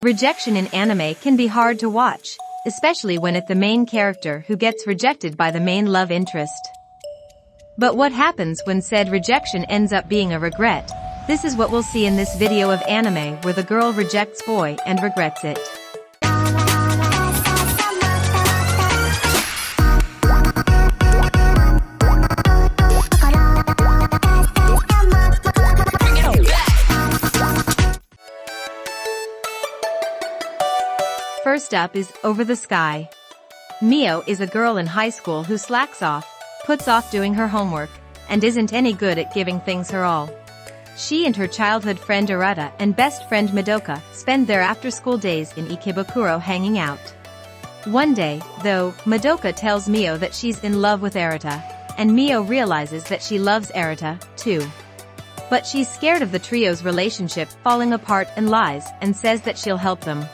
Rejection in anime can be hard to watch, especially when it's the main character who gets rejected by the main love interest. But what happens when said rejection ends up being a regret? This is what we'll see in this video of anime where the girl rejects boy and regrets it. First up is Over the Sky. Mio is a girl in high school who slacks off, puts off doing her homework, and isn't any good at giving things her all. She and her childhood friend Arata and best friend Madoka spend their after-school days in Ikebukuro hanging out. One day, though, Madoka tells Mio that she's in love with Arata, and Mio realizes that she loves Arata, too. But she's scared of the trio's relationship falling apart and lies and says that she'll help them.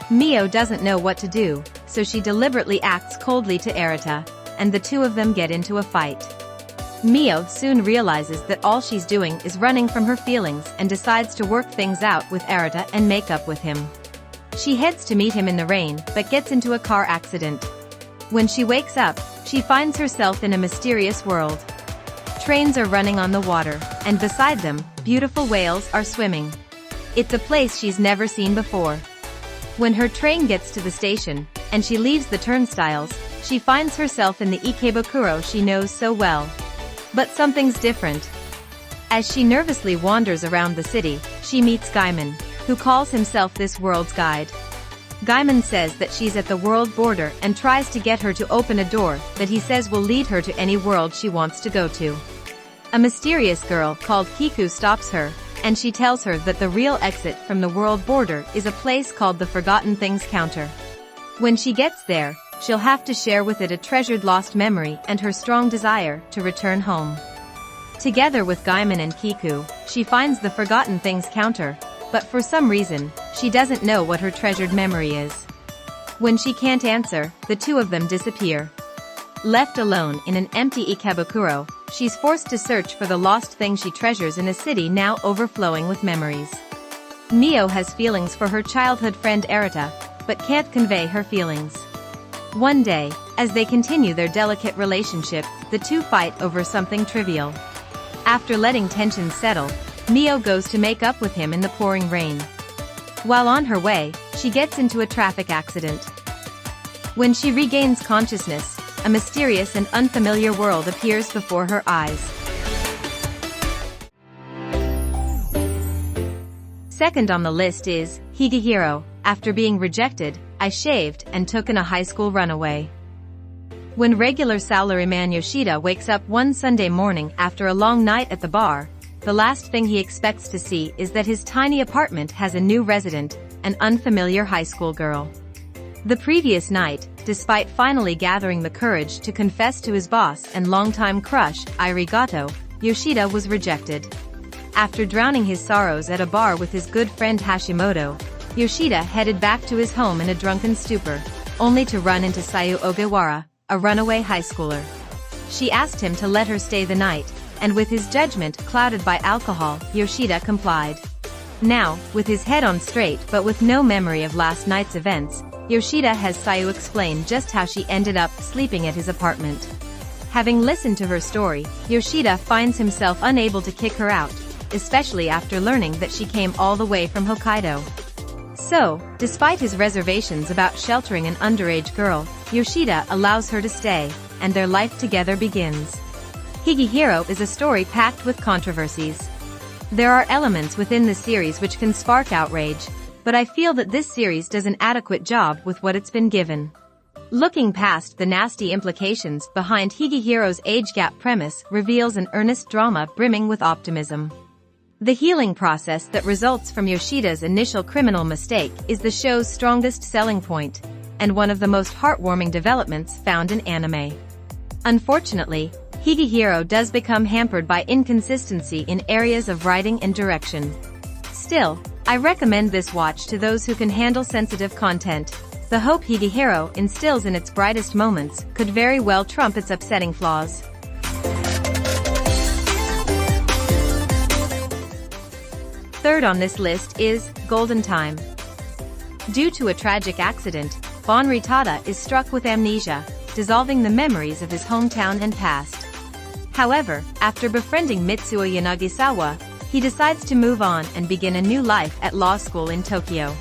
Mio doesn't know what to do, so she deliberately acts coldly to Arata, and the two of them get into a fight. Mio soon realizes that all she's doing is running from her feelings and decides to work things out with Arata and make up with him. She heads to meet him in the rain but gets into a car accident. When she wakes up, she finds herself in a mysterious world. Trains are running on the water, and beside them, beautiful whales are swimming. It's a place she's never seen before. When her train gets to the station, and she leaves the turnstiles, she finds herself in the Ikebukuro she knows so well. But something's different. As she nervously wanders around the city, she meets Gaimon, who calls himself this world's guide. Gaimon says that she's at the world border and tries to get her to open a door that he says will lead her to any world she wants to go to. A mysterious girl called Kiku stops her, and she tells her that the real exit from the world border is a place called the Forgotten Things Counter. When she gets there, she'll have to share with it a treasured lost memory and her strong desire to return home. Together with Gaimon and Kiku, she finds the Forgotten Things Counter, but for some reason, she doesn't know what her treasured memory is. When she can't answer, the two of them disappear. Left alone in an empty Ikebukuro, she's forced to search for the lost thing she treasures in a city now overflowing with memories. Mio has feelings for her childhood friend Arata, but can't convey her feelings. One day, as they continue their delicate relationship, the two fight over something trivial. After letting tensions settle, Mio goes to make up with him in the pouring rain. While on her way, she gets into a traffic accident. When she regains consciousness, a mysterious and unfamiliar world appears before her eyes. Second on the list is Higehiro. After being rejected, I shaved and took in a high school runaway. When regular salaryman Yoshida wakes up one Sunday morning after a long night at the bar, the last thing he expects to see is that his tiny apartment has a new resident, an unfamiliar high school girl. The previous night, despite finally gathering the courage to confess to his boss and longtime crush, Arigato, Yoshida was rejected. After drowning his sorrows at a bar with his good friend Hashimoto, Yoshida headed back to his home in a drunken stupor, only to run into Sayu Ogawara, a runaway high schooler. She asked him to let her stay the night, and with his judgment clouded by alcohol, Yoshida complied. Now, with his head on straight but with no memory of last night's events, Yoshida has Sayu explain just how she ended up sleeping at his apartment. Having listened to her story, Yoshida finds himself unable to kick her out, especially after learning that she came all the way from Hokkaido. So, despite his reservations about sheltering an underage girl, Yoshida allows her to stay, and their life together begins. Higehiro is a story packed with controversies. There are elements within the series which can spark outrage, but I feel that this series does an adequate job with what it's been given. Looking past the nasty implications behind Higehiro's age gap premise reveals an earnest drama brimming with optimism. The healing process that results from Yoshida's initial criminal mistake is the show's strongest selling point, and one of the most heartwarming developments found in anime. Unfortunately, Higehiro does become hampered by inconsistency in areas of writing and direction. Still, I recommend this watch to those who can handle sensitive content. The hope Higehiro instills in its brightest moments could very well trump its upsetting flaws. Third on this list is Golden Time. Due to a tragic accident, Bonri Tada is struck with amnesia, dissolving the memories of his hometown and past. However, after befriending Mitsuo Yanagisawa, he decides to move on and begin a new life at law school in Tokyo.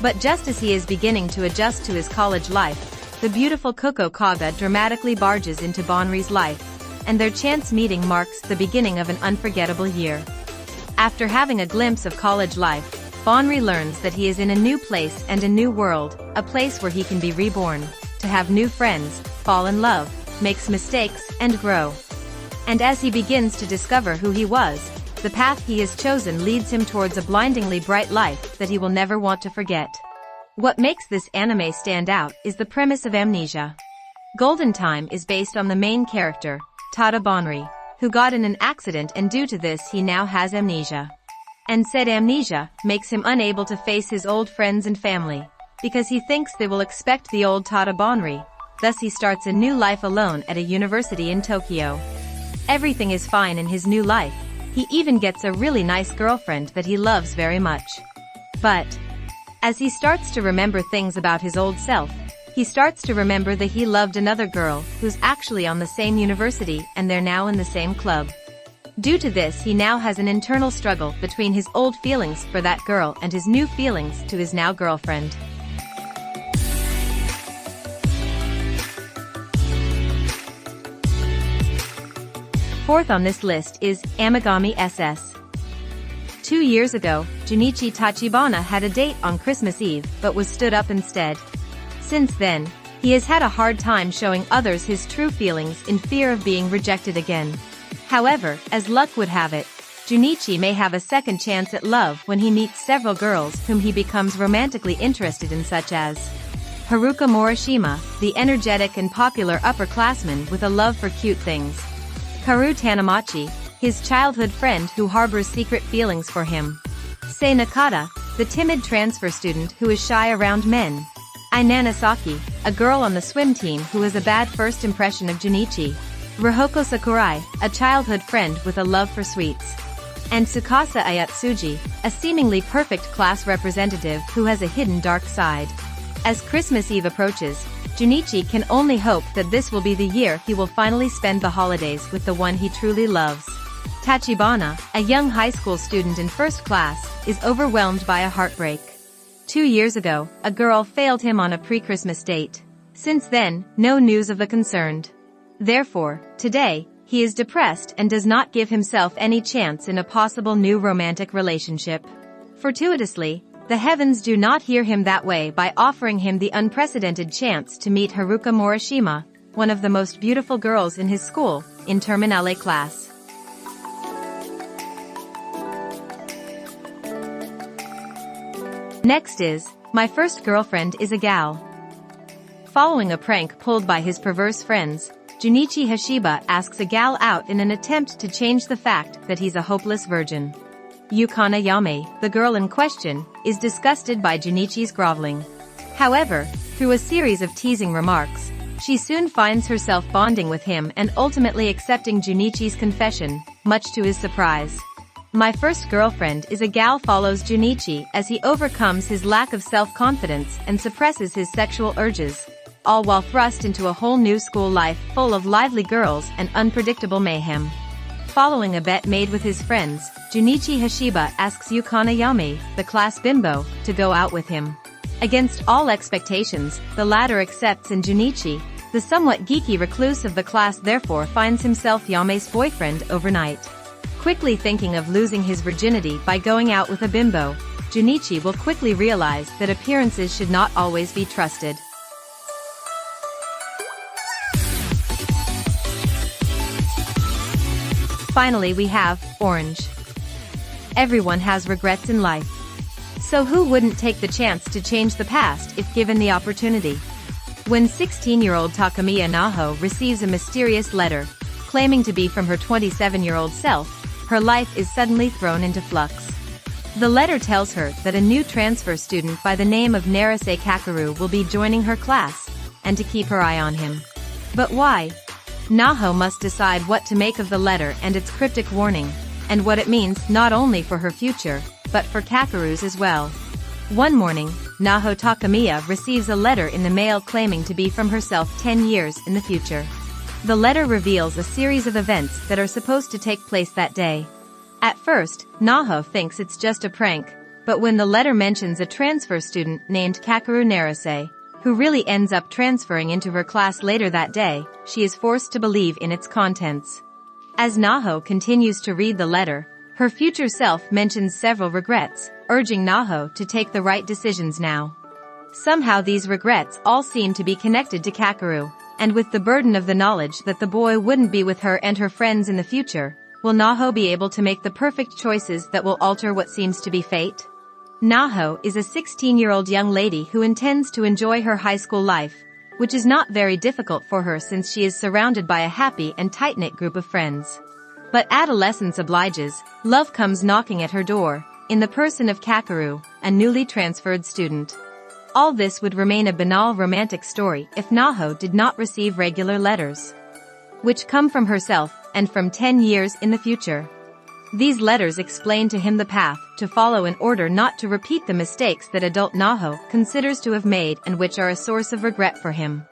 But just as he is beginning to adjust to his college life, the beautiful Koko Kaga dramatically barges into Bonri's life, and their chance meeting marks the beginning of an unforgettable year. After having a glimpse of college life, Bonri learns that he is in a new place and a new world, a place where he can be reborn, to have new friends, fall in love, makes mistakes, and grow. And as he begins to discover who he was, the path he has chosen leads him towards a blindingly bright life that he will never want to forget. What makes this anime stand out is the premise of amnesia. Golden Time is based on the main character, Tada Bonri, who got in an accident, and due to this he now has amnesia. And said amnesia makes him unable to face his old friends and family, because he thinks they will expect the old Tada Bonri. Thus he starts a new life alone at a university in Tokyo. Everything is fine in his new life. He even gets a really nice girlfriend that he loves very much. But as he starts to remember things about his old self, he starts to remember that he loved another girl who's actually on the same university, and they're now in the same club. Due to this, he now has an internal struggle between his old feelings for that girl and his new feelings to his now girlfriend. Fourth on this list is Amagami SS. 2 years ago, Junichi Tachibana had a date on Christmas Eve but was stood up instead. Since then, he has had a hard time showing others his true feelings in fear of being rejected again. However, as luck would have it, Junichi may have a second chance at love when he meets several girls whom he becomes romantically interested in, such as Haruka Morishima, the energetic and popular upperclassman with a love for cute things; Karu Tanamachi, his childhood friend who harbors secret feelings for him; Sei Nakata, the timid transfer student who is shy around men; Ai Nanasaki, a girl on the swim team who has a bad first impression of Junichi; Rohoko Sakurai, a childhood friend with a love for sweets; and Tsukasa Ayatsuji, a seemingly perfect class representative who has a hidden dark side. As Christmas Eve approaches, Junichi can only hope that this will be the year he will finally spend the holidays with the one he truly loves. Tachibana, a young high school student in first class, is overwhelmed by a heartbreak. 2 years ago, a girl failed him on a pre-Christmas date. Since then, no news of the concerned. Therefore, today, he is depressed and does not give himself any chance in a possible new romantic relationship. Fortuitously, the heavens do not hear him that way by offering him the unprecedented chance to meet Haruka Morishima, one of the most beautiful girls in his school, in Terminale class. Next is, My First Girlfriend is a Gal. Following a prank pulled by his perverse friends, Junichi Hashiba asks a gal out in an attempt to change the fact that he's a hopeless virgin. Yukana Yame, the girl in question, is disgusted by Junichi's groveling. However, through a series of teasing remarks, she soon finds herself bonding with him and ultimately accepting Junichi's confession, much to his surprise. My First Girlfriend is a Gal follows Junichi as he overcomes his lack of self-confidence and suppresses his sexual urges, all while thrust into a whole new school life full of lively girls and unpredictable mayhem. Following a bet made with his friends, Junichi Hashiba asks Yukana Yame, the class bimbo, to go out with him. Against all expectations, the latter accepts, and Junichi, the somewhat geeky recluse of the class, therefore finds himself Yame's boyfriend overnight. Quickly thinking of losing his virginity by going out with a bimbo, Junichi will quickly realize that appearances should not always be trusted. Finally, we have Orange. Everyone has regrets in life. So who wouldn't take the chance to change the past if given the opportunity? When 16-year-old Takamiya Naho receives a mysterious letter, claiming to be from her 27-year-old self, her life is suddenly thrown into flux. The letter tells her that a new transfer student by the name of Narase Kakeru will be joining her class, and to keep her eye on him. But why? Naho must decide what to make of the letter and its cryptic warning, and what it means not only for her future, but for Kakeru's as well. One morning, Naho Takamiya receives a letter in the mail claiming to be from herself 10 years in the future. The letter reveals a series of events that are supposed to take place that day. At first, Naho thinks it's just a prank, but when the letter mentions a transfer student named Kakeru Narase, who really ends up transferring into her class later that day, she is forced to believe in its contents. As Naho continues to read the letter, her future self mentions several regrets, urging Naho to take the right decisions now. Somehow these regrets all seem to be connected to Kakeru, and with the burden of the knowledge that the boy wouldn't be with her and her friends in the future, will Naho be able to make the perfect choices that will alter what seems to be fate? Naho is a 16-year-old young lady who intends to enjoy her high school life, which is not very difficult for her since she is surrounded by a happy and tight-knit group of friends. But adolescence obliges, love comes knocking at her door, in the person of Kakeru, a newly transferred student. All this would remain a banal romantic story if Naho did not receive regular letters, which come from herself and from 10 years in the future. These letters explain to him the path to follow in order not to repeat the mistakes that adult Naho considers to have made and which are a source of regret for him.